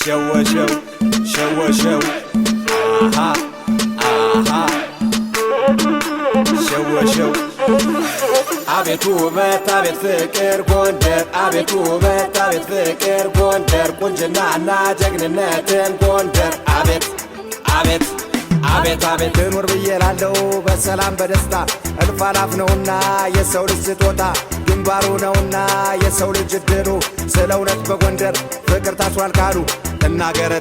show, show, aha, aha, show, አቤት ውበት አቤት ፍቅር ጎንደር አቤት ውበት አቤት ፍቅር ጎንደር ቁንጅናና ጀግንነትን ጎንደር አቤት አቤት አቤት አቤት ኑር ብዬ ላለው በሰላም በደስታ እልፍ አላፍ ነውና የሰው ልጅ ስጦታ ግንባሩ ነውና የሰው ልጅ እድሉ ስለ እውነት በጎንደር ፍቅር ታስሯል ካሉ ትናገረ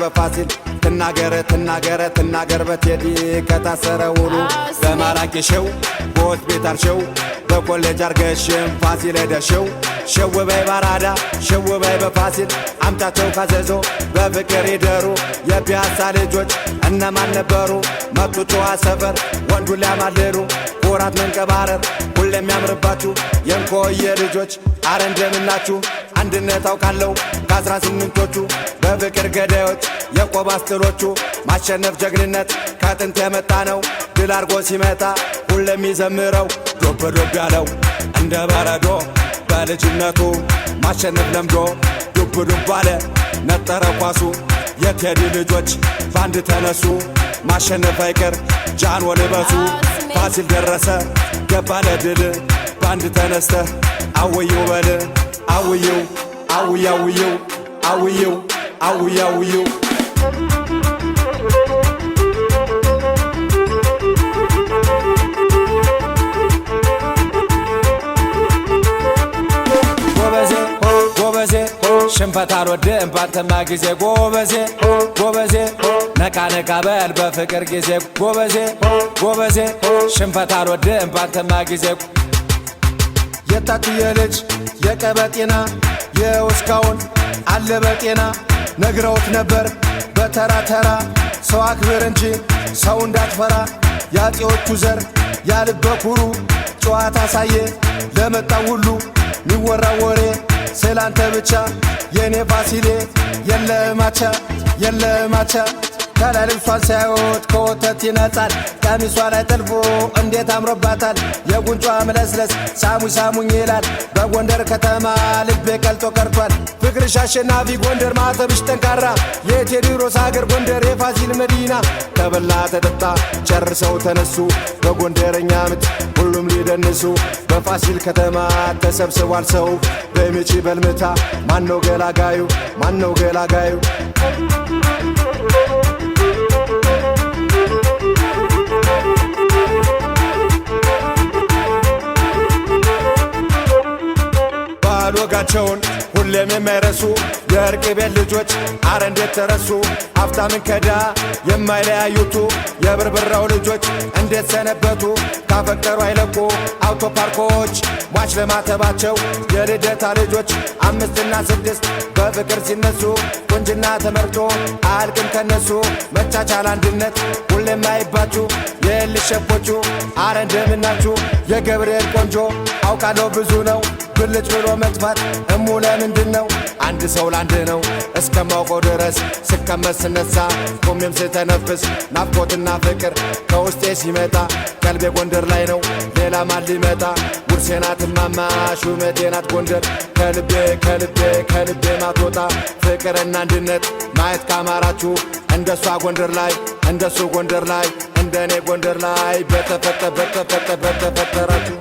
በፋሲል ትናገረ በቴዲ ከታሰረ ውሉ በማራኪ ሸው በሆስፒታል ሸው በኮሌጅ አርገሽም ፋሲለደስ ሸው በይ ባራዳ ሸው በይ በፋሲል አምጣቸው ካዘዞ በፍቅር ይደሩ የፒያሳ ልጆች እነማን ነበሩ መጡ ጨዋ ሰፈር ወንዱ ሊያማልሉ ኩራት መንቀባረር ሁሌም ያምርባችሁ የንኮየ ልጆች አረ እንደምናችሁ አንድነት አውቃለሁ ከ18ቶቹ በፍቅር ገዳዮች የቆብ አስጥሎቹ ማሸነፍ ጀግንነት ከጥንት የመጣ ነው ድል አርጎ ሲመጣ ሁሌም ይዘምረው ዶብ ያለው እንደ በረዶ በልጅነቱ ማሸነፍ ለምዶ ዱብ አለ ነጠረ ኳሱ የቴዲ ልጆች ባንድ ተነሱ ማሸነፍ አይቀር ጃን ወልበሱ ፋሲል ደረሰ ገባ ለድል ባንድ ተነስተ አውየው በል አውየው አውያውየው አውየው አውያውየው ጎበዜ ሽንፈት አልወድም ባንተማ ጊዜ ጎበዜ ነቃ በል በፍቅር ጊዜ ጎበዜ ሽንፈት አልወድም ባንተማ ጊዜ የታትየ ልጅ የቀበጤና የውስካውን አለ በጤና ነግረውት ነበር በተራ ሰው አክብር እንጂ ሰው እንዳትፈራ ያጤዎቹ ዘር ያልበ ኩሩ ጨዋታ ሳየ ለመጣው ሁሉ ሚወራ ወሬ ስላንተ ብቻ የኔ ፋሲሌ የለማቻ ከላይ ልብሷን ሳይወት ከወተት ይነጻል ቀሚሷ ላይ ጠልፎ እንዴት አምሮባታል የጉንጯ መለስለስ ሳሙኝ ይላል በጎንደር ከተማ ልቤ ቀልጦ ቀርቷል ፍቅርሽ አሸናፊ ጎንደር ማተብሽ ጠንካራ የቴዎድሮስ ሀገር ጎንደር የፋሲል መዲና ተበላ ተጠጣ ጨርሰው ተነሱ በጎንደረኛ ምት ሁሉም ሊደንሱ በፋሲል ከተማ ተሰብስቧል ሰው በሚቺ በልምታ ማነው ገላጋዩ ወጋቸውን ሁሌም የማይረሱ የእርቅ ቤት ልጆች አረ እንዴት ተረሱ ሀብታምን ከዳ የማይለያዩቱ የብርብራው ልጆች እንዴት ሰነበቱ ካፈቀሩ አይለቁ አውቶ ፓርኮች ሟች ለማተባቸው የልደታ ልጆች 5 እና 6 በፍቅር ሲነሱ ቁንጅና ተመርጦ አያልቅም ከነሱ መቻቻል አንድነት ሁሌም አይባችሁ የልሸፖቹ አረ እንደምናችሁ የገብርኤል ቆንጆ አውቃለሁ ብዙ ነው ብልጭ ብሎ መጥፋት እሙ ለምንድን ነው አንድ ሰው ላንድ ነው እስከማውቀው ድረስ ስቀመጥ ስነሳ ቆሜም ስተነፍስ ናፍቆትና ፍቅር ከውስጤ ሲመጣ ቀልቤ ጎንደር ላይ ነው ሌላ ማን ሊመጣ ውርሴ ናት እማማ ሹመቴ ናት ጎንደር ከልቤ ማትወጣ ፍቅርና አንድነት ማየት ካማራችሁ እንደሷ ጎንደር ላይ እንደሱ ጎንደር ላይ እንደኔ ጎንደር ላይ በተፈጠራችሁ